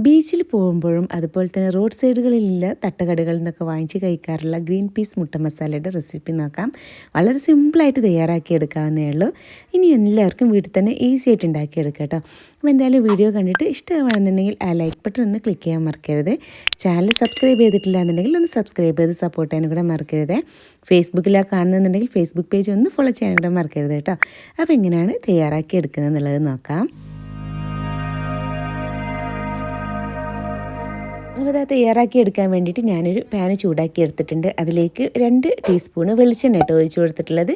ബീച്ചിൽ പോകുമ്പോഴും അതുപോലെ തന്നെ റോഡ് സൈഡുകളിലുള്ള തട്ടുകടകളിൽ നിന്നൊക്കെ വാങ്ങിച്ച് കഴിക്കാറുള്ള ഗ്രീൻ പീസ് മുട്ട മസാലയുടെ റെസിപ്പി നോക്കാം. വളരെ സിമ്പിളായിട്ട് തയ്യാറാക്കിയെടുക്കാവുന്നേ ഉള്ളൂ. ഇനി എല്ലാവർക്കും വീട്ടിൽ തന്നെ ഈസി ആയിട്ട് ഉണ്ടാക്കിയെടുക്കാം കേട്ടോ. അപ്പോൾ എന്തായാലും വീഡിയോ കണ്ടിട്ട് ഇഷ്ടമാണെന്നുണ്ടെങ്കിൽ ആ ലൈക്ക് ബട്ടൺ ഒന്ന് ക്ലിക്ക് ചെയ്യാൻ മറക്കരുത്. ചാനൽ സബ്സ്ക്രൈബ് ചെയ്തിട്ടില്ല എന്നുണ്ടെങ്കിൽ ഒന്ന് സബ്സ്ക്രൈബ് ചെയ്ത് സപ്പോർട്ട് ചെയ്യാനും കൂടെ മറക്കരുത്. ഫേസ്ബുക്കിലാണ് കാണുന്നുണ്ടെങ്കിൽ ഫേസ്ബുക്ക് പേജ് ഒന്ന് ഫോളോ ചെയ്യാനും കൂടെ മറക്കരുത് കേട്ടോ. അപ്പോൾ എങ്ങനെയാണ് തയ്യാറാക്കിയെടുക്കുന്നത് എന്നുള്ളത് നോക്കാം. അപ്പോൾ അത് തയ്യാറാക്കി എടുക്കാൻ വേണ്ടിയിട്ട് ഞാനൊരു പാന് ചൂടാക്കി എടുത്തിട്ടുണ്ട്. അതിലേക്ക് 2 ടീസ്പൂണ് വെളിച്ചെണ്ണ ഒഴിച്ച് കൊടുത്തിട്ടുള്ളത്.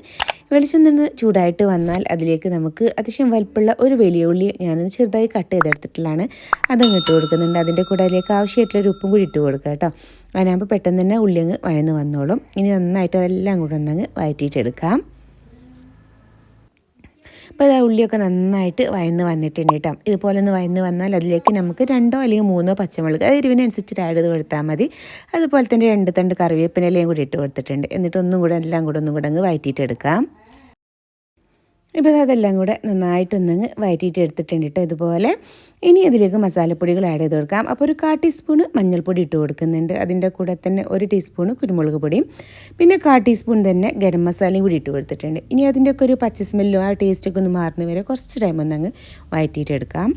വെളിച്ചെണ്ണ ചൂടായിട്ട് വന്നാൽ അതിലേക്ക് നമുക്ക് അത്യാവശ്യം വലിപ്പമുള്ള ഒരു വലിയ ഉള്ളി ഞാനൊന്ന് ചെറുതായി കട്ട് ചെയ്തെടുത്തിട്ടുള്ളതാണ്. അതങ്ങ് ഇട്ട് കൊടുക്കുന്നുണ്ട്. അതിൻ്റെ കൂടെ അതിലേക്ക് ആവശ്യമായിട്ടുള്ളൊരു ഉപ്പും കൂടി ഇട്ട് കൊടുക്കുക കേട്ടോ. അതിനാകുമ്പോൾ പെട്ടെന്ന് തന്നെ ഉള്ളി അങ്ങ് വഴന്ന് വന്നോളും. ഇനി നന്നായിട്ട് അതെല്ലാം കൂടെ ഒന്നങ്ങ് വഴറ്റിയിട്ടെടുക്കാം. അപ്പോൾ ആ ഉള്ളിയൊക്കെ നന്നായിട്ട് വഴന്ന് വന്നിട്ടുണ്ട് കേട്ടോ. ഇതുപോലെ ഒന്ന് വഴന്ന് വന്നാൽ അതിലേക്ക് നമുക്ക് 2 അല്ലെങ്കിൽ 3 പച്ചമുളക് അത് എരിവിനനുസരിച്ചിട്ട് ആഡ് ചെയ്ത് കൊടുത്താൽ മതി. അതുപോലെ തന്നെ 2 തണ്ട് കറിവേപ്പിലയും കൂടി ഇട്ട് കൊടുത്തിട്ടുണ്ട്. എന്നിട്ട് ഒന്നും കൂടെ എല്ലാം കൂടെ ഒന്നും കൂടെ അങ്ങ് വഴറ്റിയിട്ടെടുക്കാം. ഇപ്പോൾ അതെല്ലാം കൂടെ നന്നായിട്ടൊന്നങ്ങ് വഴറ്റിയിട്ട് എടുത്തിട്ടുണ്ട് കേട്ടോ. ഇതുപോലെ ഇനി അതിലേക്ക് മസാലപ്പൊടികൾ ആഡ് ചെയ്ത് കൊടുക്കാം. അപ്പോൾ ഒരു 1/4 ടീസ്പൂൺ മഞ്ഞൾപ്പൊടി ഇട്ട് കൊടുക്കുന്നുണ്ട്. അതിൻ്റെ കൂടെ തന്നെ 1 ടീസ്പൂൺ കുരുമുളക് പൊടിയും പിന്നെ 1/4 ടീസ്പൂൺ തന്നെ ഗരം മസാലയും കൂടി ഇട്ട് കൊടുത്തിട്ടുണ്ട്. ഇനി അതിൻ്റെയൊക്കെ ഒരു പച്ച സ്മെല്ലും ആ ടേസ്റ്റൊക്കെ ഒന്ന് മാറുന്ന വരെ കുറച്ച് ടൈം ഒന്നങ്ങ് വഴറ്റിയിട്ടെടുക്കാം.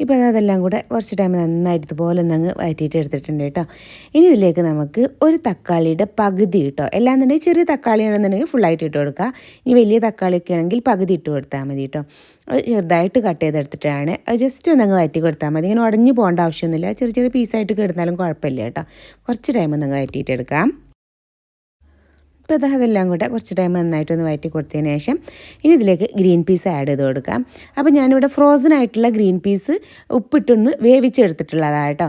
ഇപ്പോൾ അതെല്ലാം കൂടെ കുറച്ച് ടൈം നന്നായിട്ട് ഇതുപോലെ ഒന്നങ്ങ് വഴറ്റിയിട്ട് എടുത്തിട്ടുണ്ട് കേട്ടോ. ഇനി ഇതിലേക്ക് നമുക്ക് ഒരു തക്കാളിയുടെ പകുതി കേട്ടോ. എല്ലാന്നുണ്ടെങ്കിൽ ചെറിയ തക്കാളി ആണെന്നുണ്ടെങ്കിൽ ഫുള്ളായിട്ട് ഇട്ട് കൊടുക്കുക. ഇനി വലിയ തക്കാളിയൊക്കെ ആണെങ്കിൽ പകുതി ഇട്ട് കൊടുത്താൽ മതി കേട്ടോ. അത് ചെറുതായിട്ട് കട്ട് ചെയ്തെടുത്തിട്ടാണ്. അത് ജസ്റ്റ് ഒന്നങ്ങ് വഴറ്റി കൊടുത്താൽ മതി. ഇങ്ങനെ ഉടഞ്ഞു പോകേണ്ട ആവശ്യമൊന്നുമില്ല. ചെറിയ ചെറിയ പീസായിട്ട് കിടന്നാലും കുഴപ്പമില്ല കേട്ടോ. കുറച്ച് ടൈം ഒന്നങ്ങ് വഴറ്റിയിട്ടെടുക്കാം. ഇപ്പോൾ അതെല്ലാം കൂടെ കുറച്ച് ടൈം നന്നായിട്ടൊന്ന് വഴറ്റി കൊടുത്തതിന് ശേഷം ഇനി ഇതിലേക്ക് ഗ്രീൻ പീസ് ആഡ് ചെയ്ത് കൊടുക്കാം. അപ്പോൾ ഞാനിവിടെ ഫ്രോസൺ ആയിട്ടുള്ള ഗ്രീൻ പീസ് ഉപ്പിട്ടൊന്ന് വേവിച്ചെടുത്തിട്ടുള്ളതാണ് കേട്ടോ.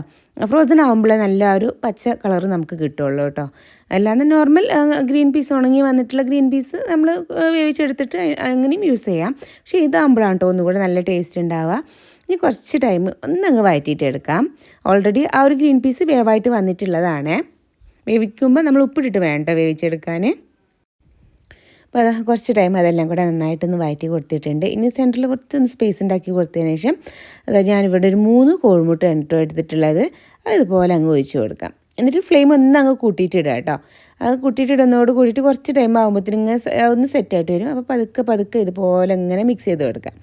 ഫ്രോസൺ ആകുമ്പോൾ നല്ല ഒരു പച്ച കളർ നമുക്ക് കിട്ടുള്ളൂ കേട്ടോ. അല്ലാതെ നോർമൽ ഗ്രീൻ പീസ് ഉണങ്ങി വന്നിട്ടുള്ള ഗ്രീൻ പീസ് നമ്മൾ വേവിച്ചെടുത്തിട്ട് അങ്ങനെയും യൂസ് ചെയ്യാം. പക്ഷേ ഇതാകുമ്പോഴാണ് കേട്ടോ ഒന്നുകൂടെ നല്ല ടേസ്റ്റ് ഉണ്ടാവുക. ഇനി കുറച്ച് ടൈം ഒന്നങ്ങ് വഴറ്റിയിട്ട് എടുക്കാം. ഓൾറെഡി ആ ഒരു ഗ്രീൻ പീസ് വേവായിട്ട് വന്നിട്ടുള്ളതാണ്. വേവിക്കുമ്പോൾ നമ്മൾ ഉപ്പിട്ടിട്ട് വേണ്ട വേവിച്ചെടുക്കാൻ. അപ്പോൾ കുറച്ച് ടൈം അതെല്ലാം കൂടെ നന്നായിട്ടൊന്ന് വഴറ്റി കൊടുത്തിട്ടുണ്ട്. ഇനി സെൻറ്ററിൽ കുറച്ചൊന്ന് സ്പേസ് ഉണ്ടാക്കി കൊടുത്തതിന് ശേഷം ഞാനിവിടെ ഒരു 3 കോഴിമുട്ട എടുത്തിട്ടുള്ളത് അതുപോലെ അങ്ങ് ഒഴിച്ച് കൊടുക്കാം. എന്നിട്ട് ഫ്ലെയിം ഒന്ന് അങ്ങ് കൂട്ടിയിട്ടിടുക കേട്ടോ. അത് കൂട്ടിയിട്ടിടുന്നതോട് കൂടിയിട്ട് കുറച്ച് ടൈം ആകുമ്പോഴത്തേനും ഇങ്ങനെ ഒന്ന് സെറ്റായിട്ട് വരും. അപ്പോൾ പതുക്കെ ഇതുപോലെ ഇങ്ങനെ മിക്സ് ചെയ്ത് കൊടുക്കാം.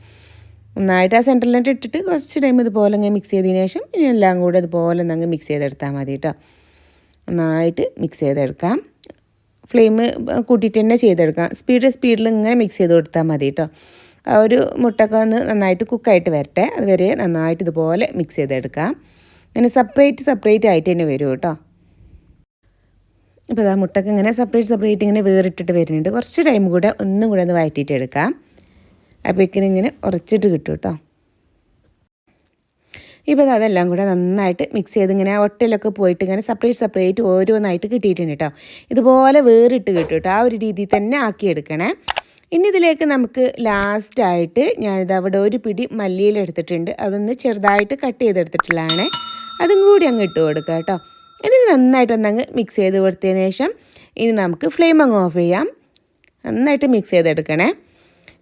നന്നായിട്ട് ആ സെൻറ്ററിലോട്ട് ഇട്ടിട്ട് കുറച്ച് ടൈം ഇതുപോലെ ഇങ്ങനെ മിക്സ് ചെയ്തതിന് ശേഷം ഇനി എല്ലാം കൂടെ ഇതുപോലെ ഒന്നങ്ങ് മിക്സ് ചെയ്തെടുത്താൽ മതി കേട്ടോ. നന്നായിട്ട് മിക്സ് ചെയ്തെടുക്കാം. ഫ്ലെയിം കൂട്ടിയിട്ട് തന്നെ ചെയ്തെടുക്കാം. സ്പീഡിൽ ഇങ്ങനെ മിക്സ് ചെയ്ത് കൊടുത്താൽ മതി കേട്ടോ. ആ ഒരു മുട്ടയൊക്കെ ഒന്ന് നന്നായിട്ട് കുക്കായിട്ട് വരട്ടെ. അതുവരെ നന്നായിട്ട് ഇതുപോലെ മിക്സ് ചെയ്തെടുക്കാം. ഇങ്ങനെ സെപ്പറേറ്റ് ആയിട്ട് തന്നെ വരും കേട്ടോ. ഇപ്പോൾ ആ മുട്ടയൊക്കെ ഇങ്ങനെ സെപ്പറേറ്റ് ഇങ്ങനെ വേറിട്ടിട്ട് വരുന്നുണ്ട്. കുറച്ച് ടൈം കൂടെ ഒന്നും കൂടെ ഒന്ന് വഴറ്റിയിട്ട് എടുക്കാം. അപ്പോഴേക്കിനും ഇങ്ങനെ ഉറച്ചിട്ട് കിട്ടും കേട്ടോ. ഇപ്പോൾ അതെല്ലാം കൂടെ നന്നായിട്ട് മിക്സ് ചെയ്ത് ഇങ്ങനെ ഒട്ടലൊക്കെ പോയിട്ട് ഇങ്ങനെ സെപ്പറേറ്റ് ഓരോന്നായിട്ട് കിട്ടിയിട്ടുണ്ട് കേട്ടോ. ഇതുപോലെ വേറിട്ട് കിട്ടും കേട്ടോ. ആ ഒരു രീതിയിൽ തന്നെ ആക്കിയെടുക്കണേ. ഇനി ഇതിലേക്ക് നമുക്ക് ലാസ്റ്റായിട്ട് ഞാനിത് അവിടെ ഒരു പിടി മല്ലിയില എടുത്തിട്ടുണ്ട്. അതൊന്ന് ചെറുതായിട്ട് കട്ട് ചെയ്തെടുത്തിട്ടുള്ളതാണ്. അതും കൂടി അങ്ങ് ഇട്ട് കൊടുക്കുക കേട്ടോ. ഇതിന് നന്നായിട്ടൊന്നങ്ങ് മിക്സ് ചെയ്ത് കൊടുത്തതിന് ശേഷം ഇനി നമുക്ക് ഫ്ലെയിം അങ്ങ് ഓഫ് ചെയ്യാം. നന്നായിട്ട് മിക്സ് ചെയ്തെടുക്കണേ.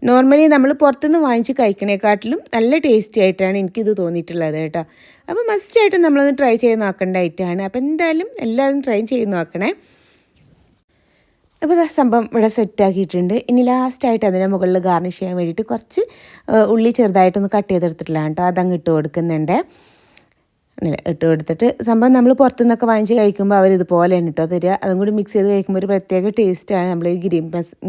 നോർമലി നമ്മൾ പുറത്തുനിന്ന് വാങ്ങിച്ച് കഴിക്കണേക്കാട്ടിലും നല്ല ടേസ്റ്റി ആയിട്ടാണ് എനിക്കിത് തോന്നിയിട്ടുള്ളത് കേട്ടോ. അപ്പോൾ മസ്റ്റായിട്ടും നമ്മളൊന്ന് ട്രൈ ചെയ്ത് നോക്കേണ്ട ഐറ്റമാണ്. അപ്പോൾ എന്തായാലും എല്ലാവരും ട്രൈ ചെയ്ത് നോക്കണേ. അപ്പോൾ സംഭവം ഇവിടെ സെറ്റാക്കിയിട്ടുണ്ട്. ഇനി ലാസ്റ്റായിട്ട് അതിൻ്റെ മുകളിൽ ഗാർണിഷ് ചെയ്യാൻ വേണ്ടിയിട്ട് കുറച്ച് ഉള്ളി ചെറുതായിട്ടൊന്ന് കട്ട് ചെയ്തെടുത്തിട്ടുള്ളതാണ് കേട്ടോ. അതങ്ങ് ഇട്ട് കൊടുക്കുന്നുണ്ട്. ഇട്ട് കൊടുത്തിട്ട് സംഭവം നമ്മൾ പുറത്തുനിന്നൊക്കെ വാങ്ങിച്ച് കഴിക്കുമ്പോൾ അവർ ഇതുപോലെയാണ് കേട്ടോ തരിക. അതും കൂടി മിക്സ് ചെയ്ത് കഴിക്കുമ്പോൾ ഒരു പ്രത്യേക ടേസ്റ്റാണ് നമ്മൾ ഈ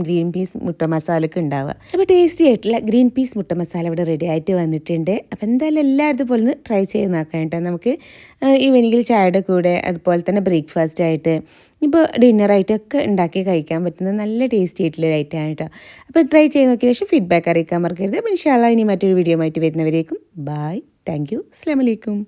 ഗ്രീൻ പീസ് മുട്ട മസാലയ്ക്ക് ഉണ്ടാവുക. അപ്പോൾ ടേസ്റ്റി ആയിട്ടുള്ള ഗ്രീൻ പീസ് മുട്ട മസാല ഇവിടെ റെഡി ആയിട്ട് വന്നിട്ടുണ്ട്. അപ്പോൾ എന്തായാലും എല്ലാവരും ഇതുപോലെ ഒന്ന് ട്രൈ ചെയ്ത് നോക്കാം കേട്ടോ. നമുക്ക് ഈവനിങ്ങിൽ ചായയുടെ കൂടെ അതുപോലെ തന്നെ ബ്രേക്ക്ഫാസ്റ്റ് ആയിട്ട് ഇപ്പോൾ ഡിന്നറായിട്ടൊക്കെ ഉണ്ടാക്കി കഴിക്കാൻ പറ്റുന്ന നല്ല ടേസ്റ്റി ആയിട്ടുള്ള ഒരു ഐറ്റമാണ് കേട്ടോ. അപ്പോൾ ട്രൈ ചെയ്ത് നോക്കിയ ശേഷം ഫീഡ്ബാക്ക് അറിയിക്കാൻ മറക്കരുത്. അപ്പോൾ ഇൻഷാ അല്ലാഹ് ഇനി മറ്റൊരു വീഡിയോ ആയിട്ട് വരുന്നവരേക്കും ബായ്. Thank you. അസ്സലാമു അലൈക്കും.